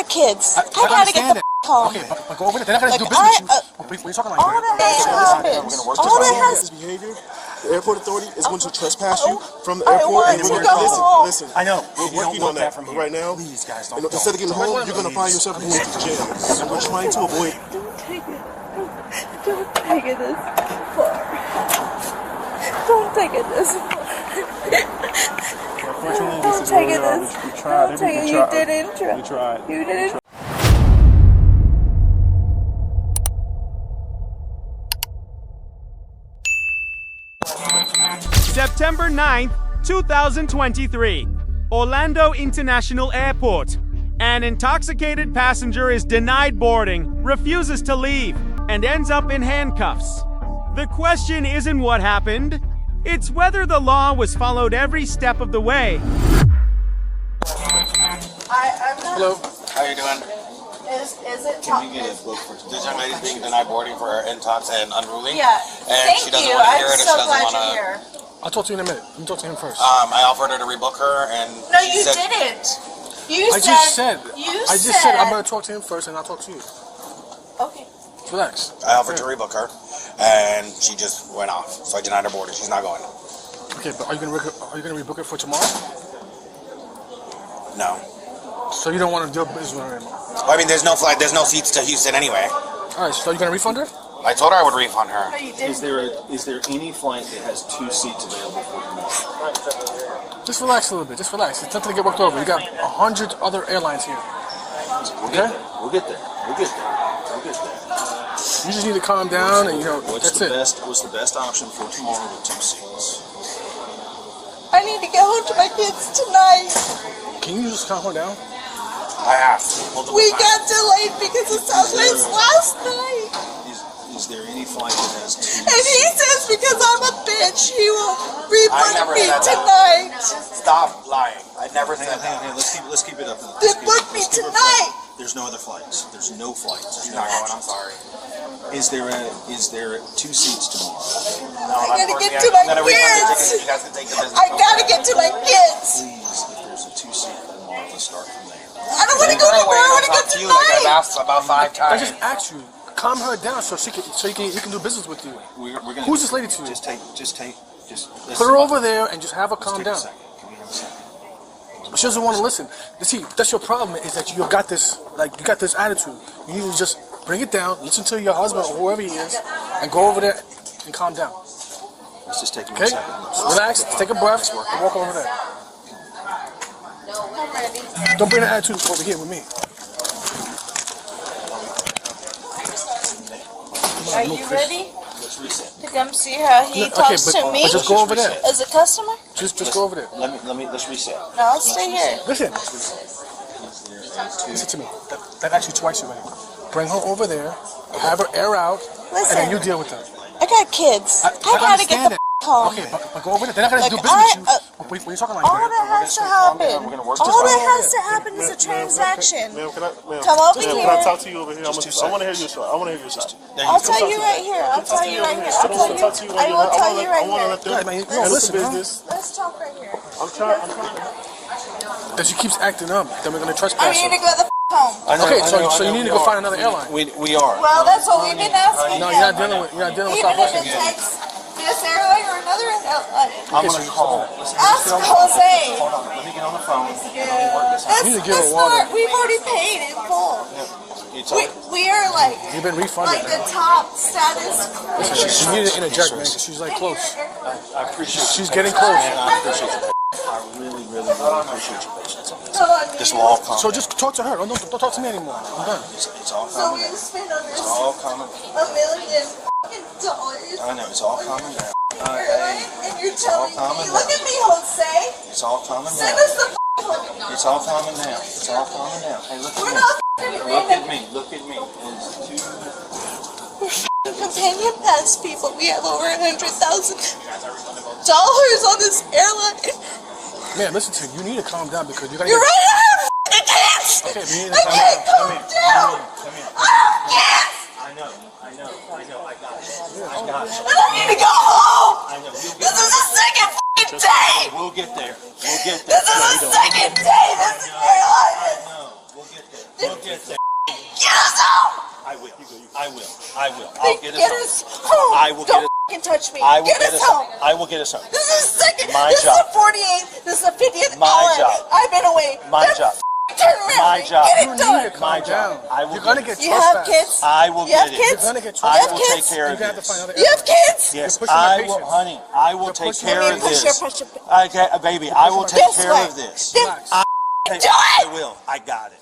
got kids. I gotta get the home. Okay, but go over there. They're not gonna do business with you. What are you talking like? All that happens. All that has behavior. The airport authority is going to trespass you from the airport. I want to go. Listen. I know. We're working on that right now. Please, guys, don't. Instead of getting home, you're going to find yourself in jail. And we're trying to avoid. Don't take it. Don't take it this far. Don't take it this far. Don't take it this. Don't take it. You didn't try. We tried. You didn't. September 9th, 2023. Orlando International Airport. An intoxicated passenger is denied boarding, refuses to leave, and ends up in handcuffs. The question isn't what happened, it's whether the law was followed every step of the way. Hello. How you doing? Is it? Can we get a book for this young lady's being denied boarding for her intox and unruly? Yeah. And she doesn't want to hear it. She doesn't want to. Here. I'll talk to you in a minute. Let me talk to him first. I offered her to rebook her, and No, she you said, didn't. I just said I'm going to talk to him first, and I'll talk to you. Okay. Relax. I offered to rebook her, and she just went off. So I denied her boarding. She's not going. Okay, but are you going to rebook her for tomorrow? No. So you don't want to do business with her anymore? Well, I mean, there's no flight. There's no seats to Houston anyway. All right. So you're going to refund her? I told her I would refund her. Is there any flight that has 2 seats available for tomorrow? Just relax a little bit. Just relax. It's nothing to get worked over. You got 100 other airlines here. Okay? We'll get there. We'll get there. We'll get there. You just need to calm down, and What's that's the it. What's the best option for tomorrow with 2 seats? I need to get home to my kids tonight. Can you just calm her down? I asked. We got delayed because of Southwest last night. Is there any flight that has 2 And he says because I'm a bitch, he will I refund never me said that. tonight. Stop lying. I never said Hang that. on, let's keep it up. Then book me tonight. There's no other flights. There's no flights. She's not going. I'm sorry. Is there 2 seats tomorrow? No, I gotta get unfortunately, to I'm my gonna refund the kids. ticket. You guys can take the business. I gotta get to my kids. Please, if there's a 2-seat tomorrow, let's start from there. I don't want to go tomorrow. I want to go to you like I've tonight. asked about 5 I times. just asked you. Calm her down so you can do business with you. We're gonna Who's this lady to you? Just Put her over there and just have her calm down. Can we have a second? She doesn't want to listen. You see, that's your problem, is that you got this attitude. You need to just bring it down, listen to your husband or whoever he is, and go over there and calm down. Let's just take a Okay? second. Relax, take a breath, and walk over there. I'm ready. Don't bring the attitude over here with me. Are you ready Let's reset. to come see how he talks to me But just go over there. as a customer? Just go over there. Let's reset. No, I'll stay here. Listen. Listen to me. That actually twice already. Bring her over there, have her air out, and then you deal with her. I got kids. I gotta get the home. Okay, but go over there. They're not gonna do Like, business with you. What are you talking like? All that has to happen. All that has to happen is a transaction. Come over Can I here. talk to you over here? I want to hear your side. I want to hear your side. I'll tell you right here. I'll tell you right here. I don't want to talk to you right I here. will tell you I right want to here. let them Yeah, man, handle listen, the business. Let's talk right here. I'm trying. That she keeps acting up. Then we're gonna I trespass need her. to go the home. Okay, so you need to go find another airline. We are. Well, that's what we've been asking. No, him. you're not dealing with Even Southwest. if it takes this airline or another airline. I'm gonna call. Ask Jose. Hold on. Let me get on the phone. That's, You need to give her that's water. not, we've already paid in full. It's all. We are like You've been refunded. the top status. Listen, she needed to interject, man, 'cause she's like close. I appreciate. She's getting close. I appreciate you. I really appreciate your patience on this. This will all come. So just talk to her. Don't talk to me anymore. I'm done. It's all So coming we down. spent under It's all coming. $1 million dollars. I know. It's all coming down. And you're telling calming me, look down. at me, Jose. It's all calming Send down. us the home. It's all calming down. It's all calming down. Hey, look We're at not me. Look random at me. Look at me. It's companion pass people. We have over $100,000 on this airline. Man, listen to me. You need to calm down because you gotta You're get... right, I have f***ing kids! Okay, we need to I calm can't down. calm down! I have kids! I know. I got it. And I need to go home! I know. This is the second f***ing day! We'll get there. We'll get there. This is the second day this airline is... No, we'll get there. Then I will. I'll get Get us us home. I will Don't get fucking touch me. I will Get us home. I will get us home. This is the second. My this job. is the 48th. This is the 50th My hour. job. I've been away. My Then job. Turn around. My job. Get You it need done. to My calm job. down. I will You're gonna get get You have trespassed. kids? I will You have get it. kids? You're gonna get You I have will trespassed. take kids? care You're of gonna have to this. find other You have kids? Yes, You're pushing my I will, patience. honey. I will You're take pushing care my of patience. this. Push your- Okay, baby, I will take Guess care what? of this. Then Relax. do it. I will. I got it.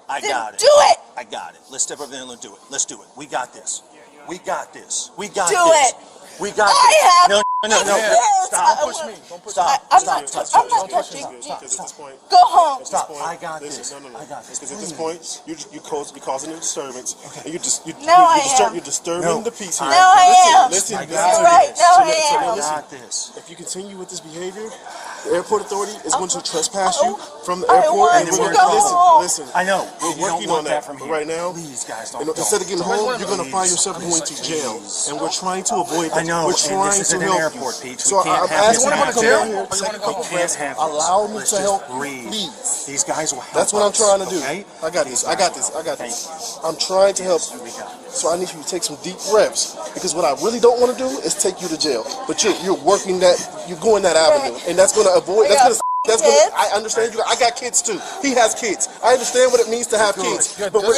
I Then got it. do it. I got it. Let's step over there and let's do it. Let's do it. We got this. We got this. We got Do this. it. We got I this. have No. kids. Stop. Don't push me. Don't push Stop. I'm Stop. not Stop. I'm not Stop. touching you. Because at this point, Go home. Stop. point, I got listen, this. No. I got this. Because at this point, you're causing a disturbance, and am. you're disturbing No. the peace here. No, I am. Listen, I you got You're got right. No, I so am. I listen, got this. if you continue with this behavior, the airport authority is going to trespass you from the I airport, want and to we're go going to home. listen. I know. We're You don't working want on that that, from but here. right now, Please, guys, don't. instead of getting home, you're going to find Please. yourself going to jail, and we're trying to avoid that. I know, We're and trying this is to an help airport, you. Pete. So We can't I'm have asking this you to come down happen. here, We take a can't couple have breaths, this. allow me Let's to just help breathe. you, please. These guys will help That's what I'm us, trying to do. okay? I got this. I got this. I got this. I'm trying to help you. So I need you to take some deep breaths, because what I really don't want to do is take you to jail. But you're working that, you're going that avenue, and that's going to avoid. That's going to. I understand you. I got kids too. He has kids. I understand what it means to have kids. But your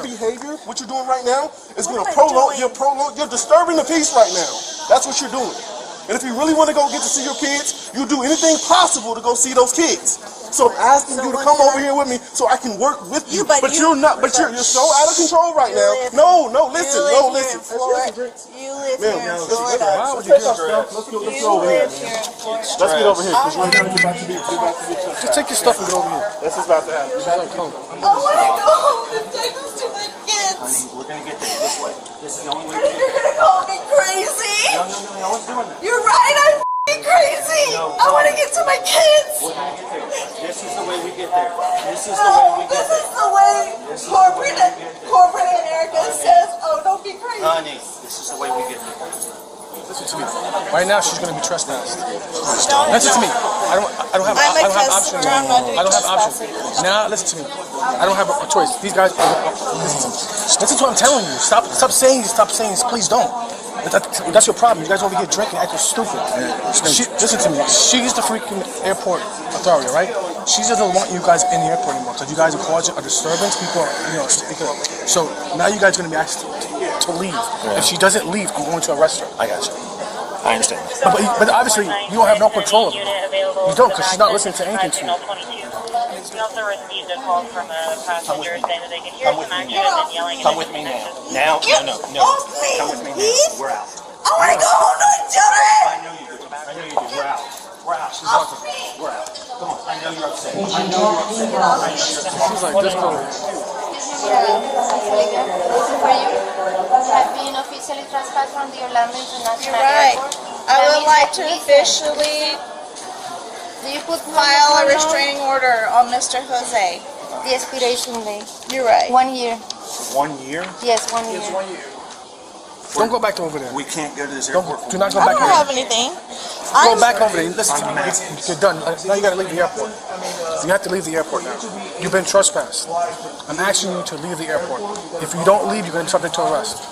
behavior, what you're doing right now is going to prolong. You're disturbing the peace right now. That's what you're doing. And if you really want to go get to see your kids, you'll do anything possible to go see those kids. So I'm asking you to come over here with me so I can work with you. But you're not. But you're so out of control right now. No, listen. You live here in Florida. Why would you do that? Let's go over here. Let's get over here, because right now you're about to be. Just take your stuff and get over here. This is about to happen. I want to go home and take this to my kids. We're going to get there this way. This is the only way. You're gonna call me crazy. No one's doing that. You're right. I'm f***ing crazy. I want to get to my kids. We're going to get there. This is the way we get there. This is the No, way we get this there. is the way corporate America says, oh, don't be crazy. Honey, this is the way we get there. Listen to me. Right now, she's gonna be trespassed. Listen to me. I don't have options. I don't have options. Now, listen to me. I don't have a choice. These guys. Listen to what I'm telling you. Stop saying this. Please don't. That's your problem. You guys over here drinking, acting stupid. Listen to me. She's the freaking airport authority, right? She doesn't want you guys in the airport anymore because you guys are causing a disturbance. People, So now you guys are gonna be asked to leave. If she doesn't leave, I'm going to arrest her. I got you. I understand. But obviously, you don't have no control of her. You don't, because she's not listening to anything to you. We also received a call from a passenger saying that they could hear some action and yelling. Come with me now. No. Come with me now. We're out. I want to go home to my children. I know you do. We're out. She's walking. We're out. Come on. I know you're upset. She's like, just go. Have been officially trespassed from the Orlando International You're right. Airport. I would like to Listen. officially Do you put file a restraining order on Mr. Jose. The expiration date. You're right. 1 year. 1 year? Yes, 1 year. Don't go back over there. We can't go to this airport. Do not go I back don't over have there. anything. Go back over there. Listen to me. You're done. Now you gotta leave the airport. You have to leave the airport now. You've been trespassed. I'm asking you to leave the airport. If you don't leave, you're gonna be subject to arrest.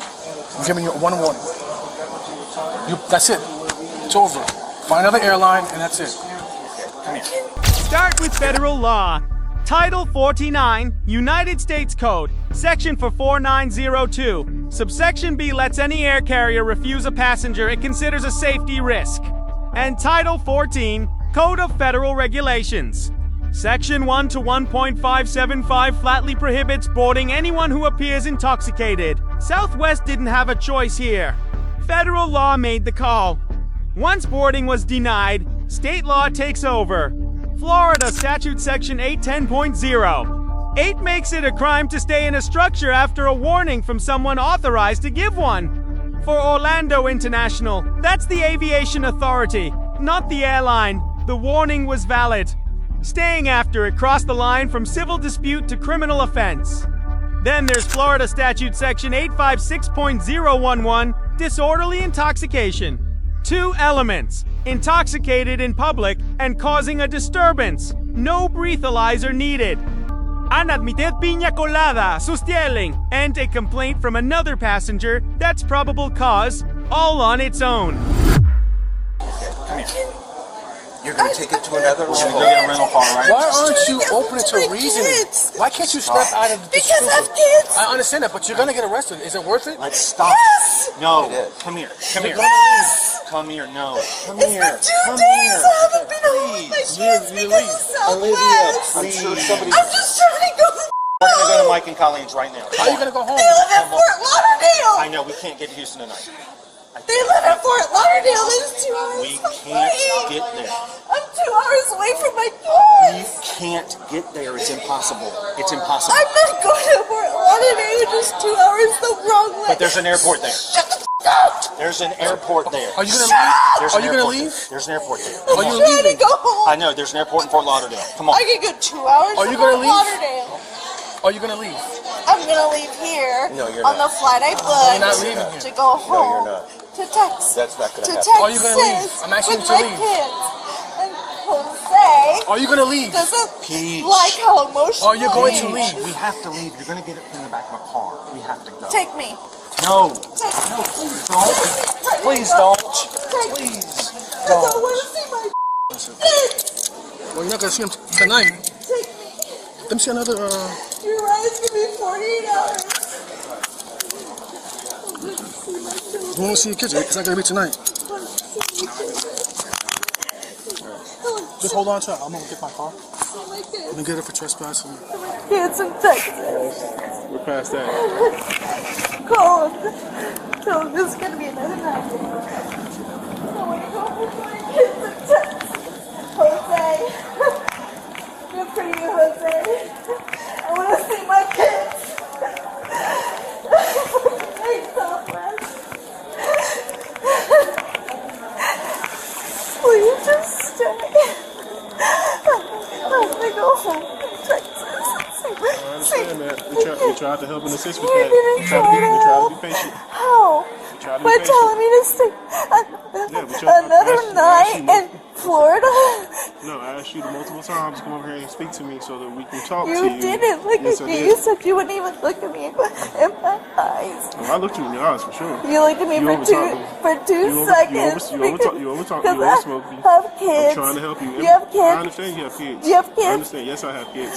I'm giving you one warning. That's it. It's over. Find another airline, and that's it. Start with federal law. Title 49, United States Code, Section for 4902. Subsection B lets any air carrier refuse a passenger it considers a safety risk. And Title 14, Code of Federal Regulations. Section 1 to 1.575 flatly prohibits boarding anyone who appears intoxicated. Southwest didn't have a choice here. Federal law made the call. Once boarding was denied, state law takes over. Florida Statute Section 810.0. 8 makes it a crime to stay in a structure after a warning from someone authorized to give one. For Orlando International, that's the aviation authority, not the airline. The warning was valid. Staying after it crossed the line from civil dispute to criminal offense. Then there's Florida Statute Section 856.011, disorderly intoxication. 2 elements: intoxicated in public and causing a disturbance. No breathalyzer needed. Unadmitted piña colada, sosteling, and a complaint from another passenger that's probable cause, all on its own. Come here. You're going to take it to another We're going to go level. get a rental car, right? Why aren't you open to reasoning? Why can't you step out of the Because I have stupid? kids. I understand that, but you're gonna get arrested. Is it worth it? Let's stop. Yes. No. It is. Come here. Come here. Yes. Come here. No. Come It's here. been 2 Come days. here. I haven't been home with my Please. kids because of Southwest. I'm sure somebody. I'm just trying to go. We're going to go to Mike and Colleen's right now. How are you gonna go home? They live in Fort Lauderdale. I know we can't get to Houston tonight. They live in Fort Lauderdale. There's 2 hours We away. can't get there. I'm 2 hours away from my You kids. can't get there. It's impossible. It's impossible. I'm not going to Fort Lauderdale, which is 2 hours the wrong way. But there's an airport there. Shut the f up. There's an airport there. Are you gonna leave? There's Are an you gonna airport leave? there. There's an airport there. Are you I'm trying to leaving? go home. I know. There's an airport in Fort Lauderdale. Come on. I can go 2 hours Are to you gonna Fort leave? Lauderdale. Are you gonna leave? I'm gonna leave here No, you're on not. the flight I booked You're not leaving here. to go home not. to Texas. That's not going to to happen. Are you gonna leave? Texas I'm asking with you to my leave. kids. And Jose Are you gonna leave? doesn't Peach. like how emotional Are you going he to is. leave? We have to leave. You're going to get it in the back of a car. We have to go. Take me. No. Take me. No, please don't. Please don't. Take me. Please. I don't want to see my kids. Well, you're not gonna see him tonight. Take me. Let me see another. Your ride's gonna be 48 hours. You want to see your kids? It's not gonna be tonight. Just hold on to it. I'm gonna get my car. I'm gonna get it for trespass. Kids in Texas. We're past that. Cold. So this is gonna be another night. I want to go home with my kids in Texas. Jose. Good for you, Jose. I want to see my kids. Thanks, Southwest. Will you just stay? I want to go home to Texas. I understand that. We tried to help and assist with You that. didn't We tried to be patient. How? Try to be By patient. telling me to stay another night in Florida. No, I asked you multiple times to come over here and speak to me so that we can talk to You you. didn't look Yes, at I me. did. You said you wouldn't even look at me in my eyes. Well, I looked you in your eyes for sure. You looked at me You for overtalked me. for 2 seconds. You overtalked me. You Because overspoke me. I have kids. I'm trying to help you. You have kids. I understand you have kids. You have kids. I understand. Yes, I have kids.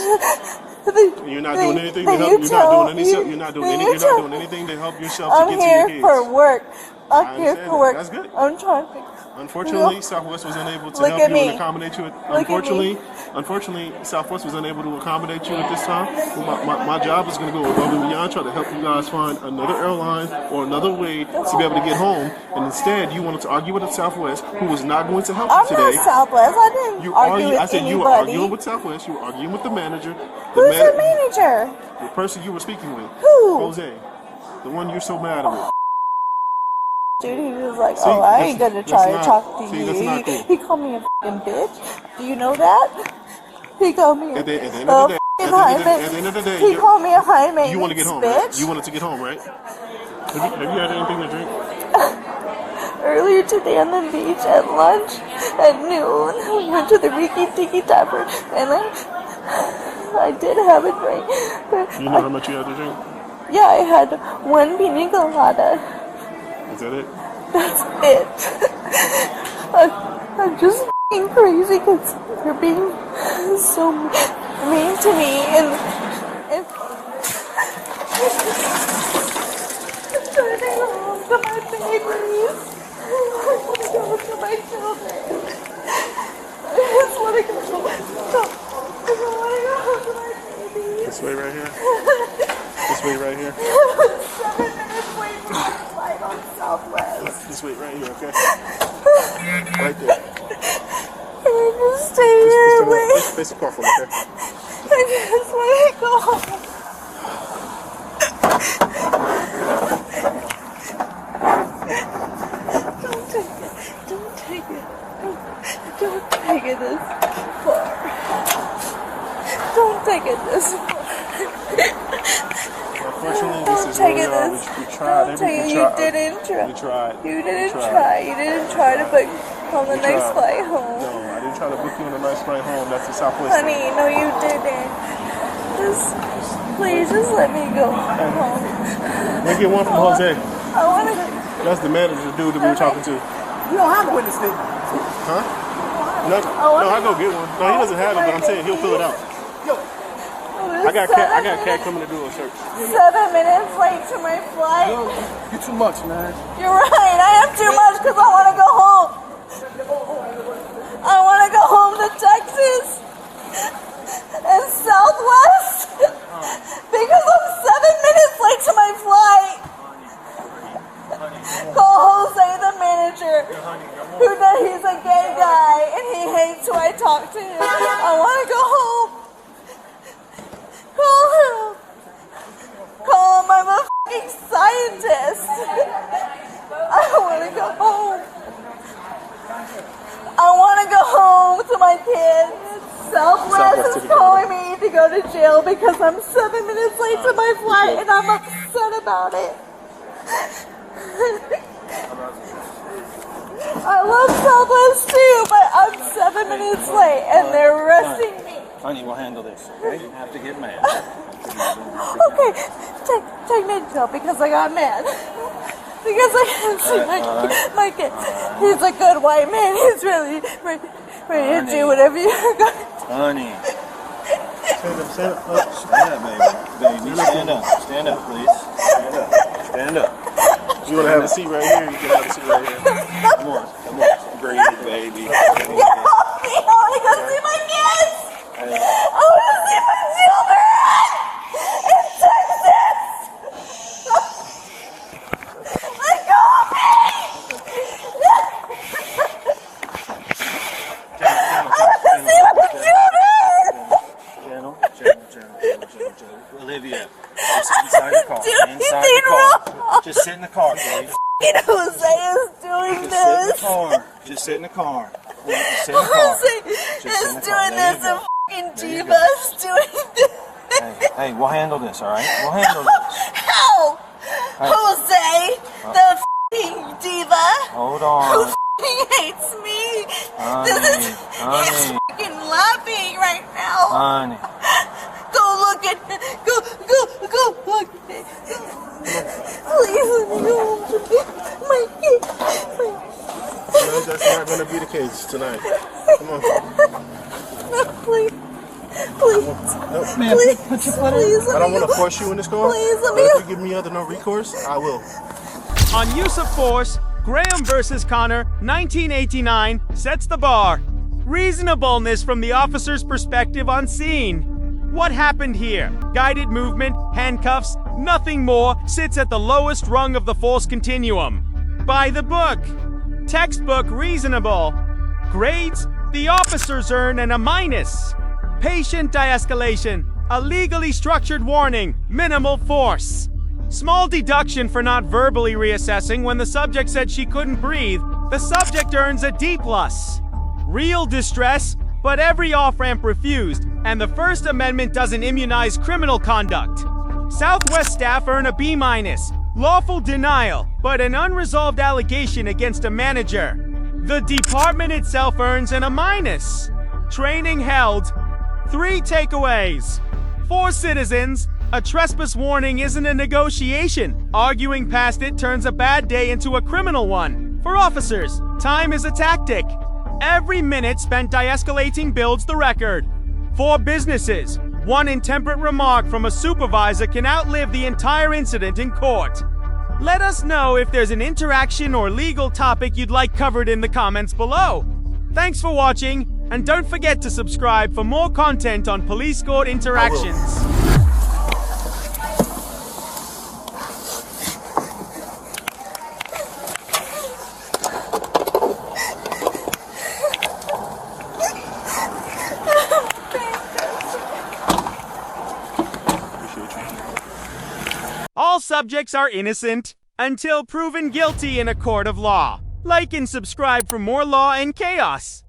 Then- You're not then- doing anything then to help. you You're tell- not doing any. You're not doing then any. you You're not tell- doing anything to help yourself I'm to get to here your kids. for work. I'm I here understand for that. work. That's good. I'm trying to. Unfortunately, Southwest was unable to Look help at you me. and accommodate you. Look at me. Unfortunately, Southwest was unable to accommodate you at this time. My job is going to go above and beyond, try to help you guys find another airline or another way to be able to get home. And instead, you wanted to argue with the Southwest, who was not going to help I'm you today. not Southwest. I didn't You argue with I said anybody. you were arguing with Southwest. You were arguing with the manager. Who's your manager? The person you were speaking with. Who? Jose. The one you're so mad at. Dude, he was like, See, oh, I ain't gonna that's try to not- talk to see, you. that's not cool. He called me a f***ing bitch. Do you know that? He called me At the end a of the day, f***ing high at the end of the day, He called me a high maintenance you want to get home, bitch. right? You wanted to get home, right? Have you had anything to drink? Earlier today on the beach at lunch at noon, we went to the Riki Tiki Tavern, and I did have a drink. But You know how much you had to drink? yeah, I had one pina colada. Is that it? That's it. I'm just f***ing crazy because you're being so mean to me and I'm trying to go home to my babies. I want to go to my children. I just want to go home. I don't want to go home to my babies. This way right here? This way right here? 7 minutes away from my flight on Southwest. This way right here, okay? Right there. Can I just stay here, please? Face the car for me, okay? I just want to go home. Don't take it. Don't take it this far. Don't take it this far. Unfortunately, Don't this is take where it we are. this. We tried Don't take it. everything. You didn't try. We tried. You didn't We tried. try. You didn't try to book on the We next tried. flight home. No, I didn't try to book you on a nice flight home. That's the Southwest. Honey, no, you didn't. please, just let me go home. Let me get one from Jose. I want to. That's the manager, the dude that we were talking to. You don't have a witness statement. Huh? No, I go get one. No, he doesn't have it, but I'm saying he'll fill it out. I got cat coming to do a search. 7 minutes late to my flight. You're too much, man. You're right. I am too much because I want to go home. I want to go home to Texas and Southwest because I'm 7 minutes late to my flight. Call Jose, the manager, who knows he's a gay guy and he hates who I talk to him. I want to go home. Call him. Call him. I'm a fucking scientist. I want to go home. I want to go home to my kids. Southwest is calling me to go to jail because I'm 7 minutes late to my flight and I'm upset about it. I love Southwest too, but I'm 7 minutes late and they're arresting me. Honey, we'll handle this. Okay? You have to get mad. Okay, take me to jail because I got mad. Because I can't see my kid. He's a good white man. He's really ready to do whatever you're going to do. Honey. Stand up. Stand up, baby. Stand up. Stand up, please. Stand up. Stand up. You want to have a seat right here? You can have a seat right here. Come on. Breathe, baby. Get off me! I want to go see my kids! I want to see my children! In Texas! Let go of me! I want to see my children! Gentle. Olivia, just inside the car. Inside the car. Just sit in the car, baby. Jose is doing this. Just sit in the car. Just sit in the car. Jose is doing this and fucking Diva is doing this. Hey, we'll handle this, alright? We'll handle this. Help! Jose, the fucking Diva. Hold on. Who fucking hates me. He's fucking laughing right now. Honey. Go look at go look at it. Please let me go. My kid. No, that's not going to be the case tonight. Come on. No, please. Please. Man, Please. put your foot Please I don't want to force you in this car. Please let But me if you give me other no recourse, I will. On use of force, Graham versus Connor, 1989, sets the bar. Reasonableness from the officer's perspective on scene. What happened here? Guided movement, handcuffs, nothing more, sits at the lowest rung of the force continuum. By the book. Textbook reasonable. Grades? The officers earn an A-. Patient de-escalation. A legally structured warning. Minimal force. Small deduction for not verbally reassessing when the subject said she couldn't breathe. The subject earns a D+. Real distress, but every off-ramp refused, and the First Amendment doesn't immunize criminal conduct. Southwest staff earn a B-. Lawful denial, but an unresolved allegation against a manager. The department itself earns an A-. Training held. 3 takeaways. For citizens, a trespass warning isn't a negotiation. Arguing past it turns a bad day into a criminal one. For officers, time is a tactic. Every minute spent de-escalating builds the record. For businesses, one intemperate remark from a supervisor can outlive the entire incident in court. Let us know if there's an interaction or legal topic you'd like covered in the comments below. Thanks for watching, and don't forget to subscribe for more content on police court interactions. All subjects are innocent until proven guilty in a court of law. Like and subscribe for more law and chaos.